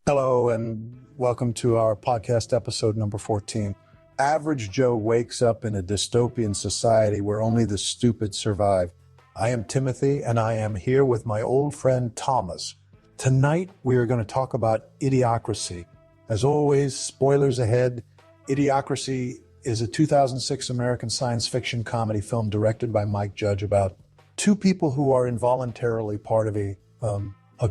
Hello, and welcome to our podcast episode number 14. Average Joe wakes up in a dystopian society where only the stupid survive. I am Timothy, and I am here with my old friend Thomas. Tonight, we are going to talk about Idiocracy. As always, spoilers ahead, Idiocracy is a 2006 American science fiction comedy film directed by Mike Judge about two people who are involuntarily part of a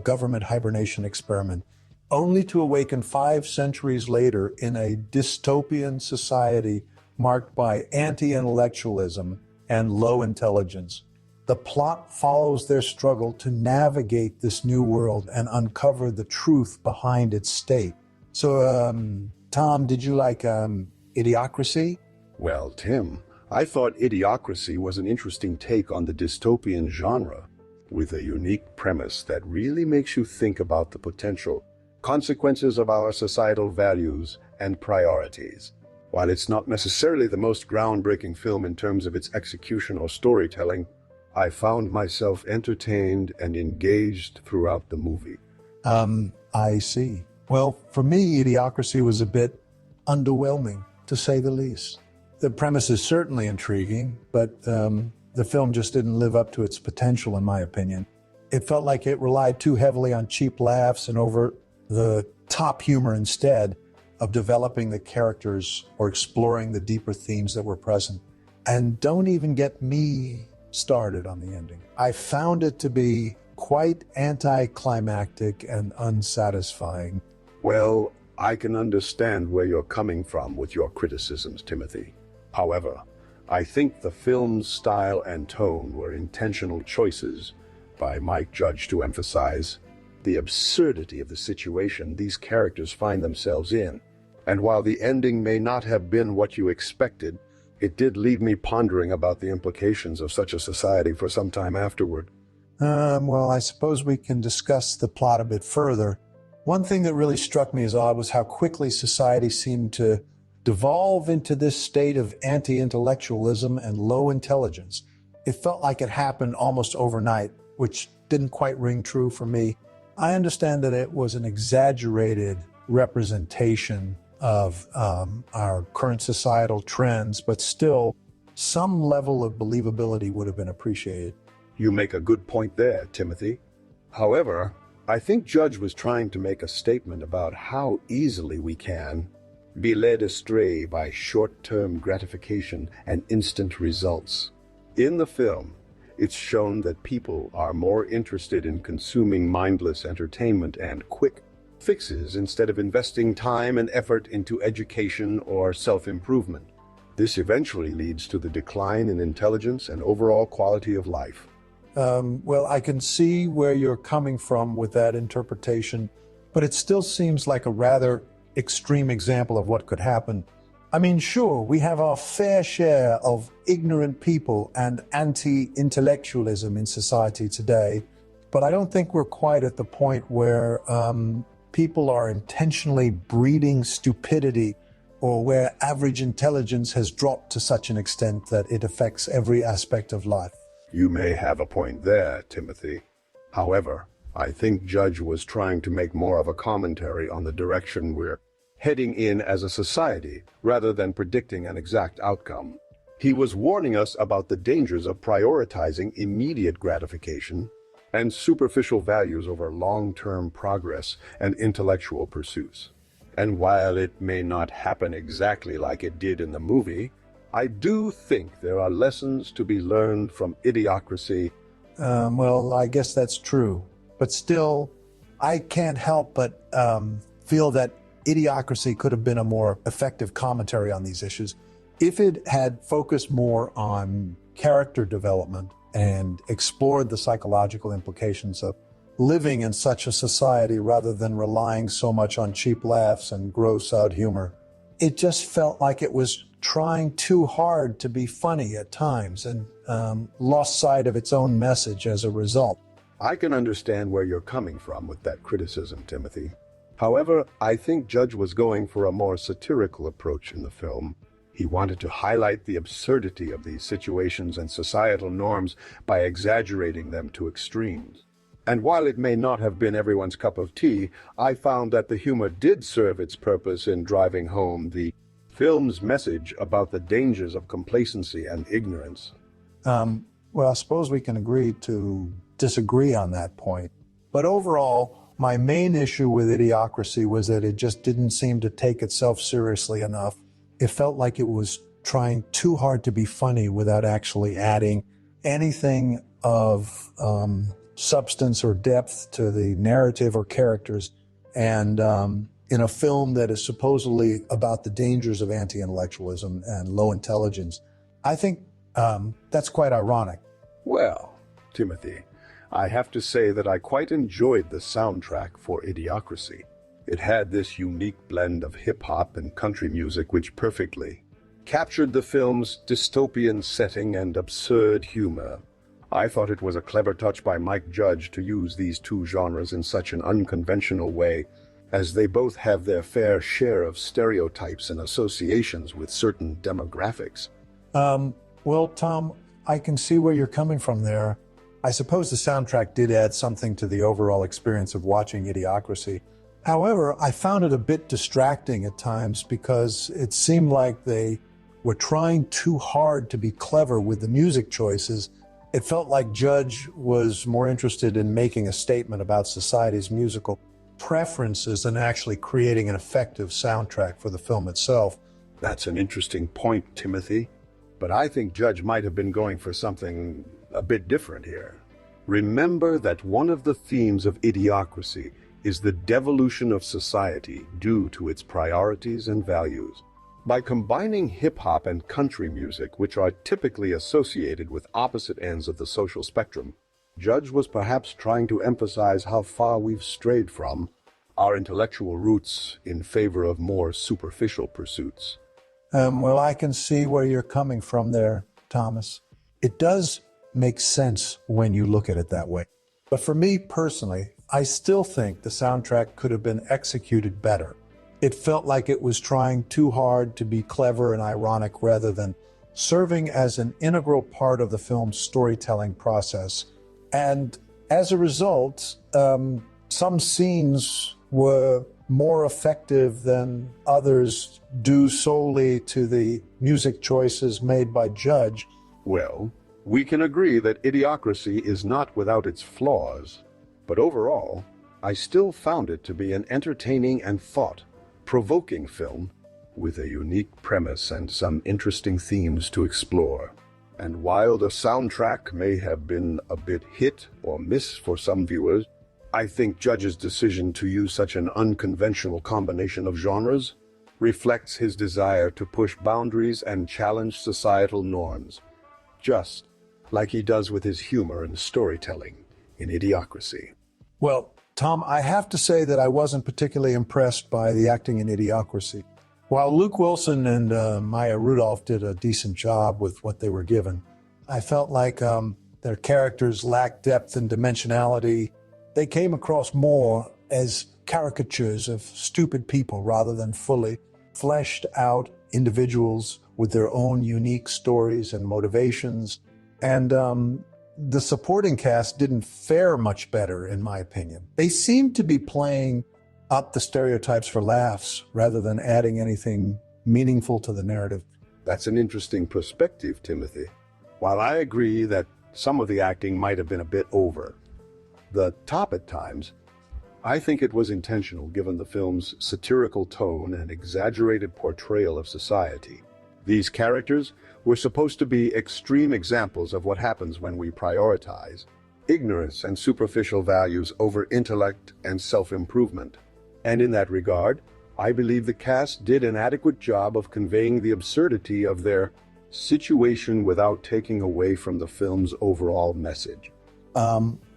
government hibernation experiment, only to awaken 5 centuries later in a dystopian society marked by anti-intellectualism and low intelligence. The plot follows their struggle to navigate this new world and uncover the truth behind its state. So, Tom, did you like Idiocracy? Well, Tim, I thought Idiocracy was an interesting take on the dystopian genre, with a unique premise that really makes you think about the potential consequences of our societal values and priorities. While it's not necessarily the most groundbreaking film in terms of its execution or storytelling, I found myself entertained and engaged throughout the movie. I see. Well, for me, Idiocracy was a bit underwhelming, to say the least. The premise is certainly intriguing, but the film just didn't live up to its potential, in my opinion. It felt like it relied too heavily on cheap laughs and over the top humor instead of developing the characters or exploring the deeper themes that were present. And don't even get me started on the ending. I found it to be quite anticlimactic and unsatisfying. Well, I can understand where you're coming from with your criticisms, Timothy. However, I think the film's style and tone were intentional choices by Mike Judge to emphasize the absurdity of the situation these characters find themselves in. And while the ending may not have been what you expected, it did leave me pondering about the implications of such a society for some time afterward. Well, I suppose we can discuss the plot a bit further. One thing that really struck me as odd was how quickly society seemed to devolve into this state of anti-intellectualism and low intelligence. It felt like it happened almost overnight, which didn't quite ring true for me. I understand that it was an exaggerated representation of our current societal trends, but still, some level of believability would have been appreciated. You make a good point there, Timothy. However, I think Judge was trying to make a statement about how easily we can be led astray by short-term gratification and instant results. In the film, it's shown that people are more interested in consuming mindless entertainment and quick fixes instead of investing time and effort into education or self-improvement. This eventually leads to the decline in intelligence and overall quality of life. Well, I can see where you're coming from with that interpretation, but it still seems like a rather extreme example of what could happen. I mean, sure, we have our fair share of ignorant people and anti-intellectualism in society today, but I don't think we're quite at the point where people are intentionally breeding stupidity or where average intelligence has dropped to such an extent that it affects every aspect of life. You may have a point there, Timothy. However, I think Judge was trying to make more of a commentary on the direction we're heading in as a society, rather than predicting an exact outcome. He was warning us about the dangers of prioritizing immediate gratification and superficial values over long-term progress and intellectual pursuits. And while it may not happen exactly like it did in the movie, I do think there are lessons to be learned from Idiocracy. Well, I guess that's true. But still, I can't help but feel that Idiocracy could have been a more effective commentary on these issues if it had focused more on character development and explored the psychological implications of living in such a society rather than relying so much on cheap laughs and gross-out humor. It just felt like it was trying too hard to be funny at times and lost sight of its own message as a result. I can understand where you're coming from with that criticism, Timothy. However, I think Judge was going for a more satirical approach in the film. He wanted to highlight the absurdity of these situations and societal norms by exaggerating them to extremes. And while it may not have been everyone's cup of tea, I found that the humor did serve its purpose in driving home the film's message about the dangers of complacency and ignorance. Well, I suppose we can agree to disagree on that point. But overall, my main issue with Idiocracy was that it just didn't seem to take itself seriously enough. It felt like it was trying too hard to be funny without actually adding anything of substance or depth to the narrative or characters. And in a film that is supposedly about the dangers of anti-intellectualism and low intelligence, I think that's quite ironic. Well, Timothy, I have to say that I quite enjoyed the soundtrack for Idiocracy. It had this unique blend of hip-hop and country music which perfectly captured the film's dystopian setting and absurd humor. I thought it was a clever touch by Mike Judge to use these two genres in such an unconventional way, as they both have their fair share of stereotypes and associations with certain demographics. Well, Tom, I can see where you're coming from there. I suppose the soundtrack did add something to the overall experience of watching Idiocracy. However, I found it a bit distracting at times because it seemed like they were trying too hard to be clever with the music choices. It felt like Judge was more interested in making a statement about society's musical preferences than actually creating an effective soundtrack for the film itself. That's an interesting point, Timothy. But I think Judge might have been going for something a bit different here. Remember that one of the themes of Idiocracy is the devolution of society due to its priorities and values. By combining hip-hop and country music, which are typically associated with opposite ends of the social spectrum, Judge was perhaps trying to emphasize how far we've strayed from our intellectual roots in favor of more superficial pursuits. Well, I can see where you're coming from there, Thomas. It does make sense when you look at it that way. But for me personally, I still think the soundtrack could have been executed better. It felt like it was trying too hard to be clever and ironic rather than serving as an integral part of the film's storytelling process. And as a result, some scenes were more effective than others due solely to the music choices made by Judge. Well, we can agree that Idiocracy is not without its flaws, but overall, I still found it to be an entertaining and thought-provoking film with a unique premise and some interesting themes to explore. And while the soundtrack may have been a bit hit or miss for some viewers, I think Judge's decision to use such an unconventional combination of genres reflects his desire to push boundaries and challenge societal norms, just like he does with his humor and storytelling in Idiocracy. Well, Tom, I have to say that I wasn't particularly impressed by the acting in Idiocracy. While Luke Wilson and Maya Rudolph did a decent job with what they were given, I felt like their characters lacked depth and dimensionality. They came across more as caricatures of stupid people rather than fully fleshed out individuals with their own unique stories and motivations. And the supporting cast didn't fare much better, in my opinion. They seemed to be playing up the stereotypes for laughs rather than adding anything meaningful to the narrative. That's an interesting perspective, Timothy. While I agree that some of the acting might have been a bit over the top at times, I think it was intentional given the film's satirical tone and exaggerated portrayal of society. These characters were supposed to be extreme examples of what happens when we prioritize ignorance and superficial values over intellect and self-improvement. And in that regard, I believe the cast did an adequate job of conveying the absurdity of their situation without taking away from the film's overall message.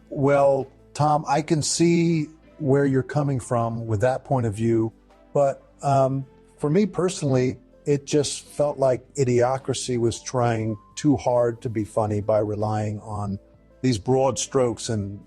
Well, Tom, I can see where you're coming from with that point of view, but for me personally, it just felt like Idiocracy was trying too hard to be funny by relying on these broad strokes and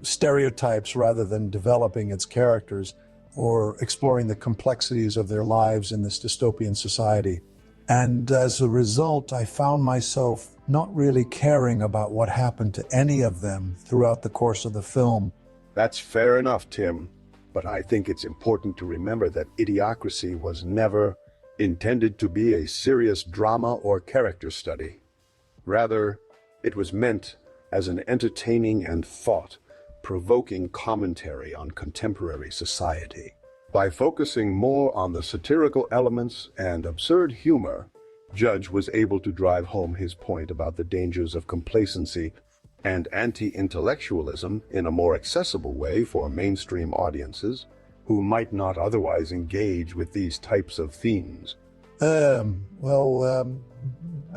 stereotypes rather than developing its characters or exploring the complexities of their lives in this dystopian society. And as a result, I found myself not really caring about what happened to any of them throughout the course of the film. That's fair enough, Tim. But I think it's important to remember that Idiocracy was never intended to be a serious drama or character study. Rather, it was meant as an entertaining and thought-provoking commentary on contemporary society. By focusing more on the satirical elements and absurd humor, Judge was able to drive home his point about the dangers of complacency and anti-intellectualism in a more accessible way for mainstream audiences who might not otherwise engage with these types of themes. I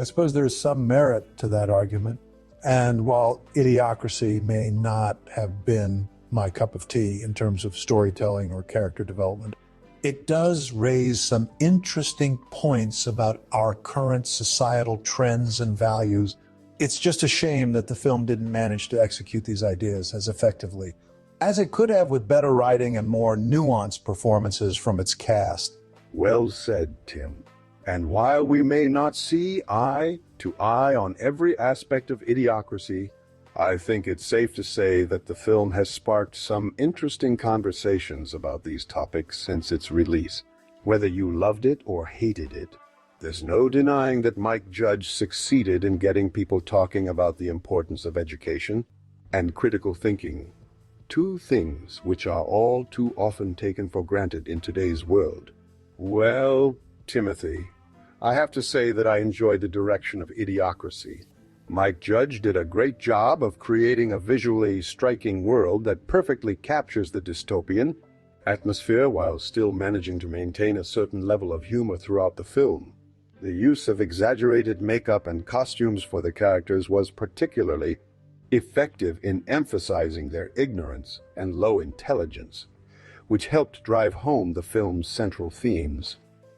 suppose there's some merit to that argument. And while Idiocracy may not have been my cup of tea in terms of storytelling or character development, it does raise some interesting points about our current societal trends and values. It's just a shame that the film didn't manage to execute these ideas as effectively as it could have with better writing and more nuanced performances from its cast. Well said, Tim. And while we may not see eye to eye on every aspect of Idiocracy, I think it's safe to say that the film has sparked some interesting conversations about these topics since its release. Whether you loved it or hated it, there's no denying that Mike Judge succeeded in getting people talking about the importance of education and critical thinking, two things which are all too often taken for granted in today's world. Well, Timothy, I have to say that I enjoyed the direction of Idiocracy. Mike Judge did a great job of creating a visually striking world that perfectly captures the dystopian atmosphere while still managing to maintain a certain level of humor throughout the film. The use of exaggerated makeup and costumes for the characters was particularly effective in emphasizing their ignorance and low intelligence, which helped drive home the film's central themes.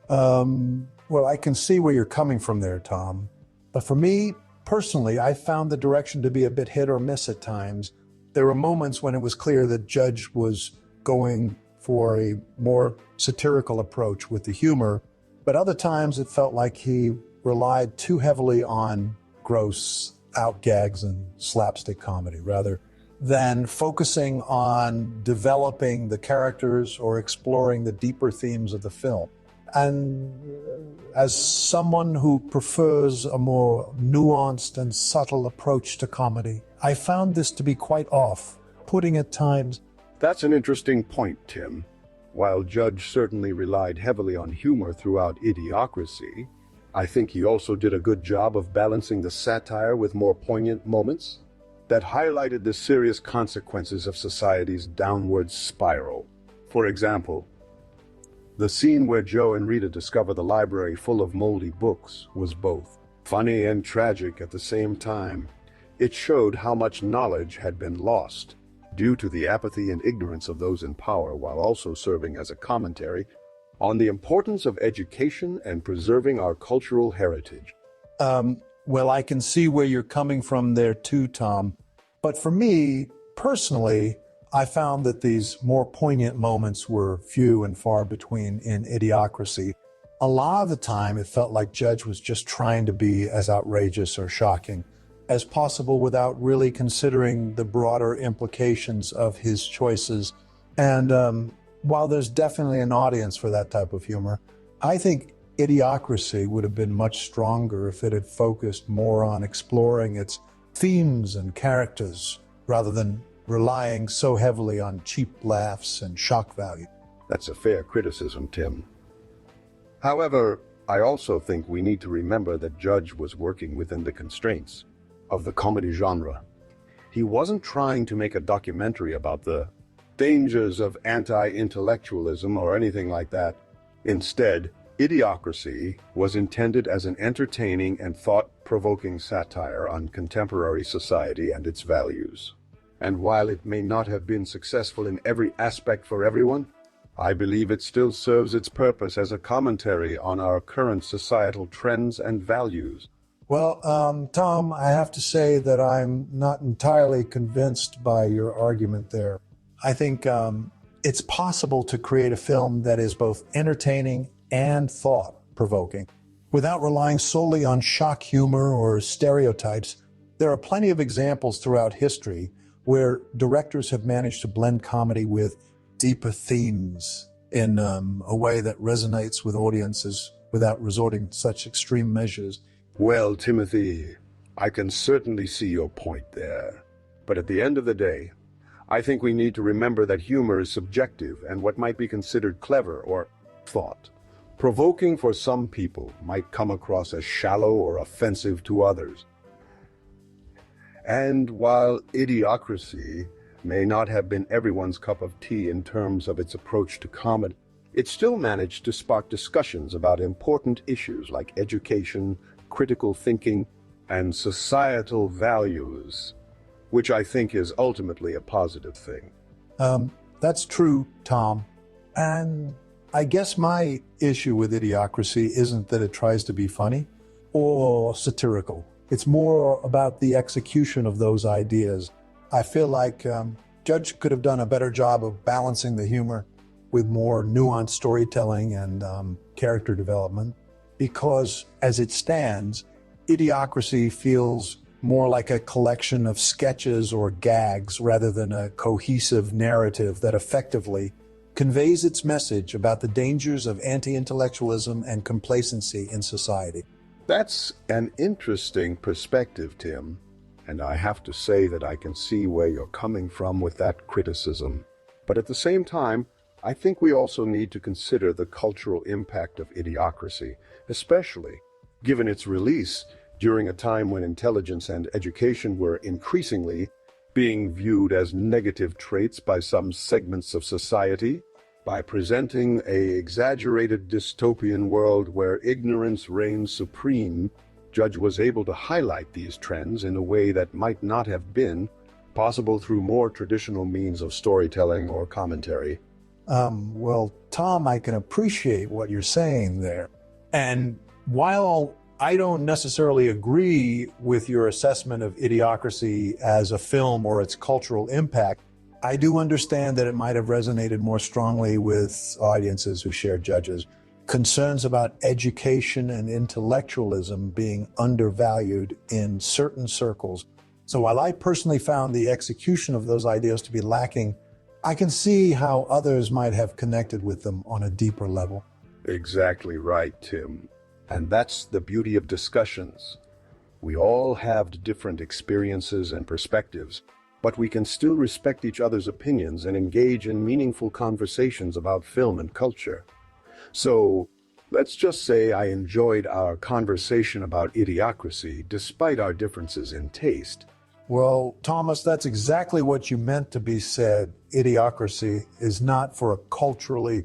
Well, I can see where you're coming from there, Tom. But for me, personally, I found the direction to be a bit hit or miss at times. There were moments when it was clear that Judge was going for a more satirical approach with the humor, but other times it felt like he relied too heavily on gross outgags and slapstick comedy, rather than focusing on developing the characters or exploring the deeper themes of the film. And as someone who prefers a more nuanced and subtle approach to comedy, I found this to be quite off-putting at times. That's an interesting point, Tim. While Judge certainly relied heavily on humor throughout Idiocracy, I think he also did a good job of balancing the satire with more poignant moments that highlighted the serious consequences of society's downward spiral. For example, the scene where Joe and Rita discover the library full of moldy books was both funny and tragic at the same time. It showed how much knowledge had been lost due to the apathy and ignorance of those in power, while also serving as a commentary on the importance of education and preserving our cultural heritage. Well, I can see where you're coming from there too, Tom. But for me, personally, I found that these more poignant moments were few and far between in Idiocracy. A lot of the time, it felt like Judge was just trying to be as outrageous or shocking as possible without really considering the broader implications of his choices. And while there's definitely an audience for that type of humor, I think Idiocracy would have been much stronger if it had focused more on exploring its themes and characters rather than relying so heavily on cheap laughs and shock value. That's a fair criticism, Tim. However, I also think we need to remember that Judge was working within the constraints of the comedy genre. He wasn't trying to make a documentary about the dangers of anti-intellectualism or anything like that. Instead, Idiocracy was intended as an entertaining and thought-provoking satire on contemporary society and its values. And while it may not have been successful in every aspect for everyone, I believe it still serves its purpose as a commentary on our current societal trends and values. Well, Tom, I have to say that I'm not entirely convinced by your argument there. I think it's possible to create a film that is both entertaining and thought-provoking. Without relying solely on shock humor or stereotypes, there are plenty of examples throughout history where directors have managed to blend comedy with deeper themes in a way that resonates with audiences without resorting to such extreme measures. Well, Timothy, I can certainly see your point there. But at the end of the day, I think we need to remember that humor is subjective, and what might be considered clever or thought-provoking for some people might come across as shallow or offensive to others. And while Idiocracy may not have been everyone's cup of tea in terms of its approach to comedy, it still managed to spark discussions about important issues like education, critical thinking, and societal values, which I think is ultimately a positive thing. That's true, Tom. And I guess my issue with Idiocracy isn't that it tries to be funny or satirical. It's more about the execution of those ideas. I feel like Judge could have done a better job of balancing the humor with more nuanced storytelling and character development, because as it stands, Idiocracy feels more like a collection of sketches or gags rather than a cohesive narrative that effectively conveys its message about the dangers of anti-intellectualism and complacency in society. That's an interesting perspective, Tim, and I have to say that I can see where you're coming from with that criticism. But at the same time, I think we also need to consider the cultural impact of Idiocracy, especially given its release during a time when intelligence and education were increasingly being viewed as negative traits by some segments of society. By presenting an exaggerated dystopian world where ignorance reigns supreme, Judge was able to highlight these trends in a way that might not have been possible through more traditional means of storytelling or commentary. Well, Tom, I can appreciate what you're saying there. And while I don't necessarily agree with your assessment of Idiocracy as a film or its cultural impact, I do understand that it might have resonated more strongly with audiences who share Judge's concerns about education and intellectualism being undervalued in certain circles. So while I personally found the execution of those ideas to be lacking, I can see how others might have connected with them on a deeper level. Exactly right, Tim. And that's the beauty of discussions. We all have different experiences and perspectives, but we can still respect each other's opinions and engage in meaningful conversations about film and culture. So, let's just say I enjoyed our conversation about Idiocracy despite our differences in taste. Well, Thomas, that's exactly what you meant to be said. Idiocracy is not for a culturally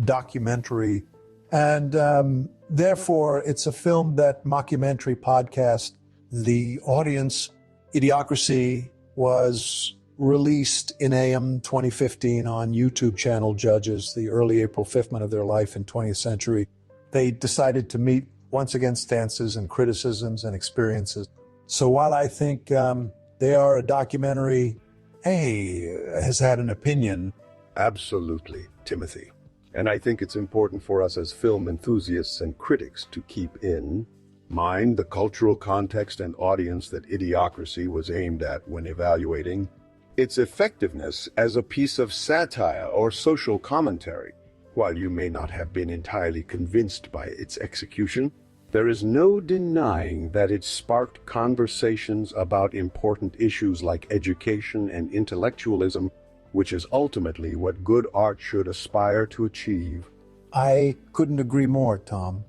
documentary, and therefore it's a film that Mockumentary Podcast, the audience. Idiocracy was released in AM 2015 on YouTube channel Judges, the early April 5th month of their life in 20th century. They decided to meet once against stances and criticisms and experiences. So while I think they are a documentary, has had an opinion. Absolutely, Timothy. And I think it's important for us as film enthusiasts and critics to keep in mind the cultural context and audience that Idiocracy was aimed at when evaluating its effectiveness as a piece of satire or social commentary. While you may not have been entirely convinced by its execution, there is no denying that it sparked conversations about important issues like education and intellectualism, which is ultimately what good art should aspire to achieve. I couldn't agree more, Tom.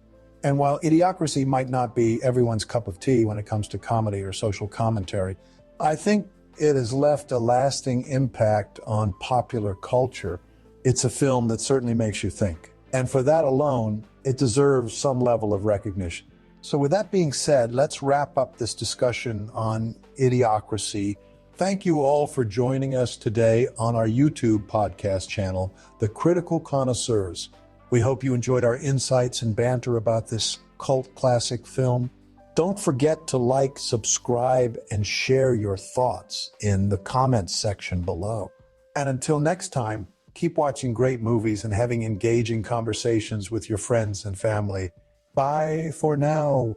And while Idiocracy might not be everyone's cup of tea when it comes to comedy or social commentary, I think it has left a lasting impact on popular culture. It's a film that certainly makes you think. And for that alone, it deserves some level of recognition. So with that being said, let's wrap up this discussion on Idiocracy. Thank you all for joining us today on our YouTube podcast channel, The Critical Connoisseurs. We hope you enjoyed our insights and banter about this cult classic film. Don't forget to like, subscribe, and share your thoughts in the comments section below. And until next time, keep watching great movies and having engaging conversations with your friends and family. Bye for now.